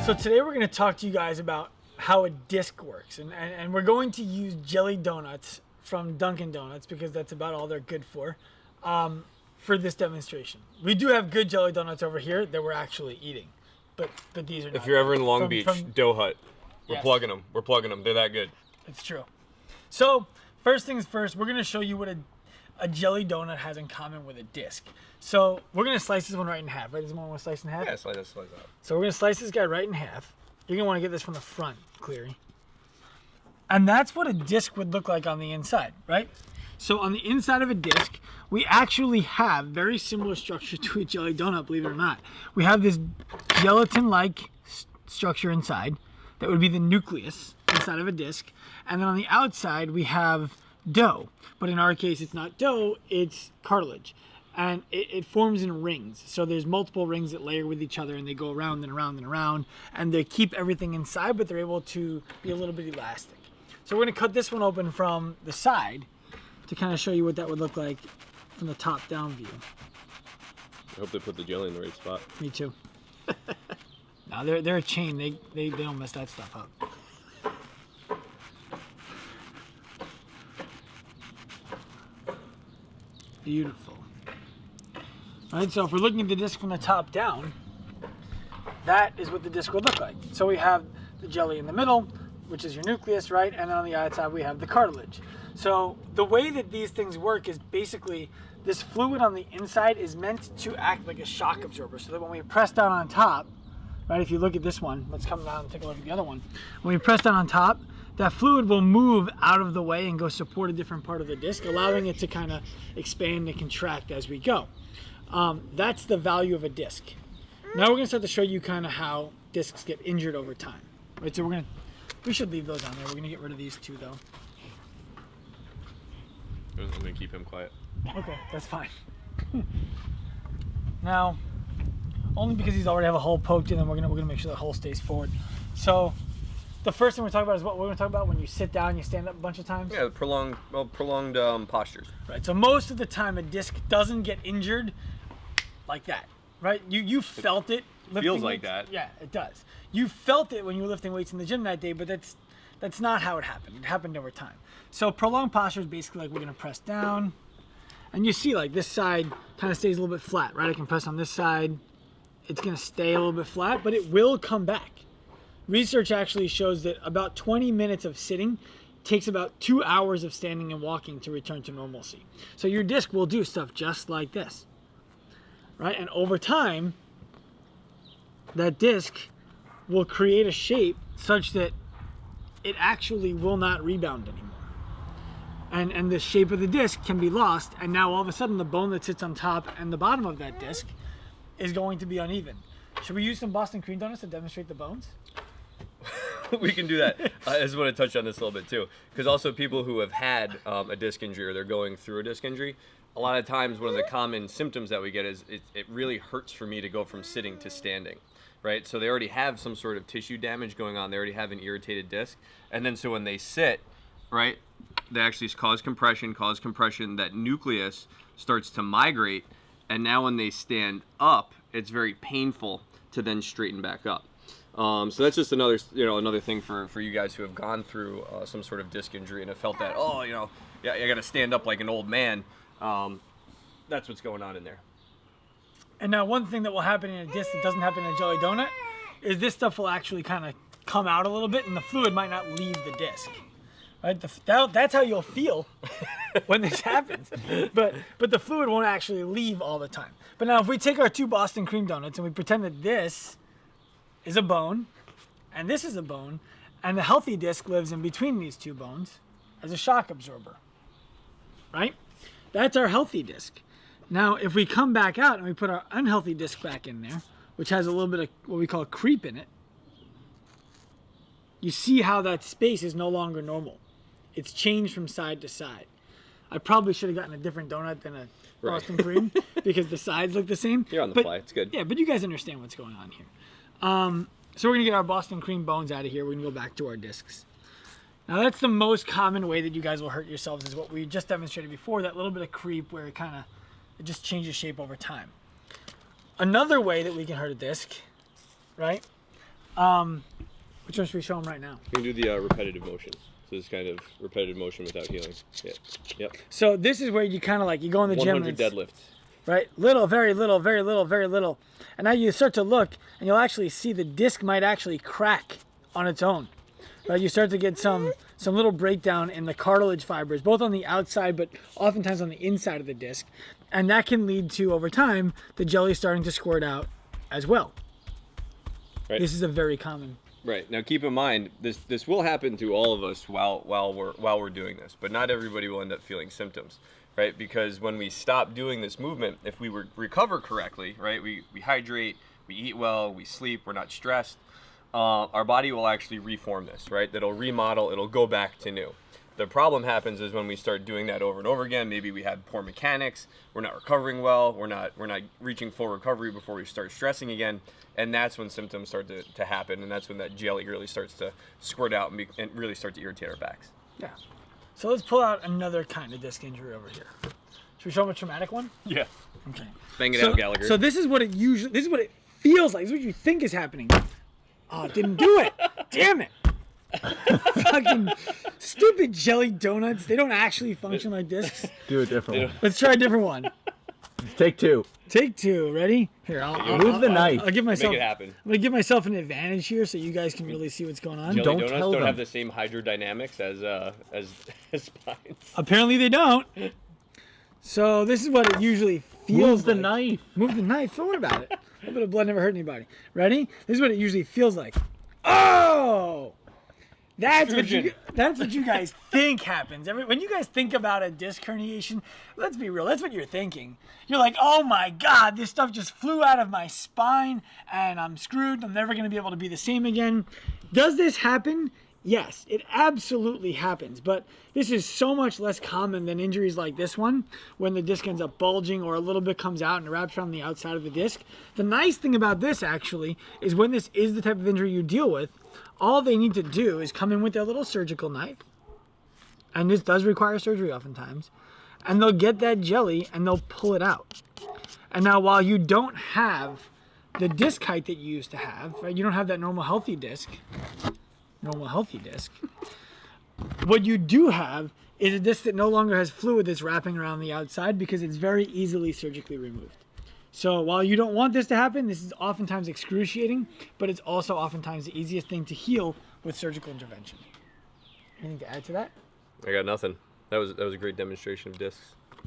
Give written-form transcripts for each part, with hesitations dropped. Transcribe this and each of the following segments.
So today we're going to talk to you guys about how a disc works. And we're going to use jelly donuts from Dunkin' Donuts because that's about all they're good for this demonstration. We do have good jelly donuts over here that we're actually eating. But these are not. If you're ever in Long Beach, Dough Hut, we're plugging them. We're plugging them. They're that good. It's true. So first things first, we're going to show you what a jelly donut has in common with a disc. So we're going to slice this one right in half. Right? Does one want to slice in half? Yeah, slice out. So we're going to slice this guy right in half. You're going to want to get this from the front, Cleary. And that's what a disc would look like on the inside, right? So on the inside of a disc, we actually have very similar structure to a jelly donut, believe it or not. We have this gelatin-like structure inside that would be the nucleus inside of a disc. And then on the outside, we have dough. But in our case, it's not dough, it's cartilage. And it forms in rings. So there's multiple rings that layer with each other and they go around and around and around. And they keep everything inside, but they're able to be a little bit elastic. So we're going to cut this one open from the side to kind of show you what that would look like from the top-down view. I hope they put the jelly in the right spot. Me too. No, they're a chain. They don't mess that stuff up. Beautiful. All right, so if we're looking at the disc from the top down, that is what the disc would look like. So we have the jelly in the middle, which is your nucleus, right? And then on the outside, we have the cartilage. So the way that these things work is basically this fluid on the inside is meant to act like a shock absorber. So that when we press down on top, right, if you look at this one, let's come down and take a look at the other one. When we press down on top, that fluid will move out of the way and go support a different part of the disc, allowing it to kind of expand and contract as we go. That's the value of a disc. Now we're going to start to show you kind of how discs get injured over time. Right, so we should leave those on there. We're going to get rid of these two though. I'm going to keep him quiet. Okay, that's fine. Now, only because he's already have a hole poked in, and we're gonna make sure the hole stays forward. So, the first thing we're talking about is what we're gonna talk about when you sit down, you stand up a bunch of times. Yeah, prolonged postures. Right. So most of the time, a disc doesn't get injured like that. Right. You felt it. Feels like weights. that. Yeah, it does. You felt it when you were lifting weights in the gym that day, but that's not how it happened. It happened over time. So prolonged posture is basically like we're gonna press down, and you see like this side kind of stays a little bit flat, right? I can press on this side. It's gonna stay a little bit flat, but it will come back. Research actually shows that about 20 minutes of sitting takes about 2 hours of standing and walking to return to normalcy. So your disc will do stuff just like this, right? And over time, that disc will create a shape such that it actually will not rebound anymore. And the shape of the disc can be lost, and now all of a sudden the bone that sits on top and the bottom of that disc is going to be uneven. Should we use some Boston cream donuts to demonstrate the bones? We can do that. I just want to touch on this a little bit too, because also people who have had a disc injury or they're going through a disc injury, a lot of times one of the common symptoms that we get is it really hurts for me to go from sitting to standing, right? So they already have some sort of tissue damage going on. They already have an irritated disc, and then so when they sit, right, they actually cause compression. That nucleus starts to migrate, and now when they stand up, it's very painful to then straighten back up. So that's just another thing for you guys who have gone through some sort of disc injury and have felt that, yeah, I got to stand up like an old man. That's what's going on in there. And now one thing that will happen in a disc that doesn't happen in a jelly donut is this stuff will actually kind of come out a little bit, and the fluid might not leave the disc. Right? That's how you'll feel when this happens. But the fluid won't actually leave all the time. But now if we take our two Boston cream donuts and we pretend that this is a bone and this is a bone, and the healthy disc lives in between these two bones as a shock absorber. Right? That's our healthy disc. Now if we come back out and we put our unhealthy disc back in there, which has a little bit of what we call creep in it, you see how that space is no longer normal. It's changed from side to side. I probably should have gotten a different donut than a Boston cream because the sides look the same. You're on the fly. It's good. Yeah, but you guys understand what's going on here. So we're going to get our Boston cream bones out of here. We're going to go back to our discs. Now that's the most common way that you guys will hurt yourselves is what we just demonstrated before, that little bit of creep where it just changes shape over time. Another way that we can hurt a disc, right, Which one should we show them right now? We can do the repetitive motion. So this kind of repetitive motion without healing. Yeah. Yep. So this is where you kind of like, you go in the gym. 100 deadlifts. Right? Little, very little, very little, very little. And now you start to look and you'll actually see the disc might actually crack on its own. Right? You start to get some little breakdown in the cartilage fibers, both on the outside, but oftentimes on the inside of the disc. And that can lead to, over time, the jelly starting to squirt out as well. Right. This is a very common. Right. Now keep in mind, this will happen to all of us while we're doing this, but not everybody will end up feeling symptoms, right? Because when we stop doing this movement, if we recover correctly, right, we hydrate, we eat well, we sleep, we're not stressed, our body will actually reform this, right? That'll remodel, it'll go back to new. The problem happens is when we start doing that over and over again. Maybe we had poor mechanics, we're not recovering well, we're not reaching full recovery before we start stressing again, and that's when symptoms start to happen, and that's when that jelly really starts to squirt out and really start to irritate our backs. Yeah. So let's pull out another kind of disc injury over here. Should we show them a traumatic one? Yeah. Okay. Bang it out, Gallagher. So this is what it feels like. This is what you think is happening. Oh, it didn't do it. Damn it. Fucking stupid jelly donuts. They don't actually function like discs. Do a different one. Let's try a different one. Take two. Take two. Ready? Here, Move the knife. I'll give myself. Make it happen. I'm gonna give myself an advantage here, so you guys can really see what's going on. Jelly Don't donuts tell don't them. have the same hydrodynamics as spines. Apparently they don't. So this is what it usually feels Move the like. knife. Move the knife. Don't worry about it. A little bit of blood never hurt anybody. Ready? This is what it usually feels like. Oh! That's what you guys think happens. When you guys think about a disc herniation, let's be real, that's what you're thinking. You're like, oh my God, this stuff just flew out of my spine and I'm screwed. I'm never going to be able to be the same again. Does this happen? Yes, it absolutely happens. But this is so much less common than injuries like this one, when the disc ends up bulging or a little bit comes out and wraps around the outside of the disc. The nice thing about this actually is when this is the type of injury you deal with, all they need to do is come in with their little surgical knife, and this does require surgery oftentimes, and they'll get that jelly and they'll pull it out. And now while you don't have the disc height that you used to have, right? You don't have that normal healthy disc, what you do have is a disc that no longer has fluid that's wrapping around the outside because it's very easily surgically removed. So while you don't want this to happen, this is oftentimes excruciating, but it's also oftentimes the easiest thing to heal with surgical intervention. Anything to add to that? I got nothing. That was a great demonstration of disc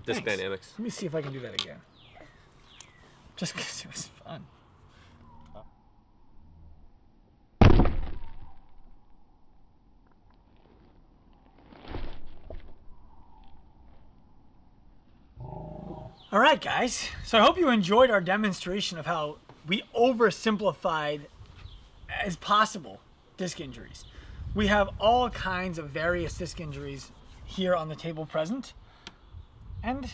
Thanks. dynamics. Let me see if I can do that again. Just because it was fun. All right, guys. So I hope you enjoyed our demonstration of how we oversimplified as possible disc injuries. We have all kinds of various disc injuries here on the table present, and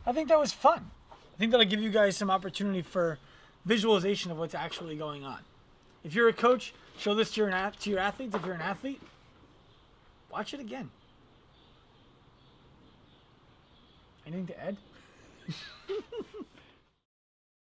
I think that was fun. I think that'll give you guys some opportunity for visualization of what's actually going on. If you're a coach, show this to your athletes. If you're an athlete, watch it again. Anything to add?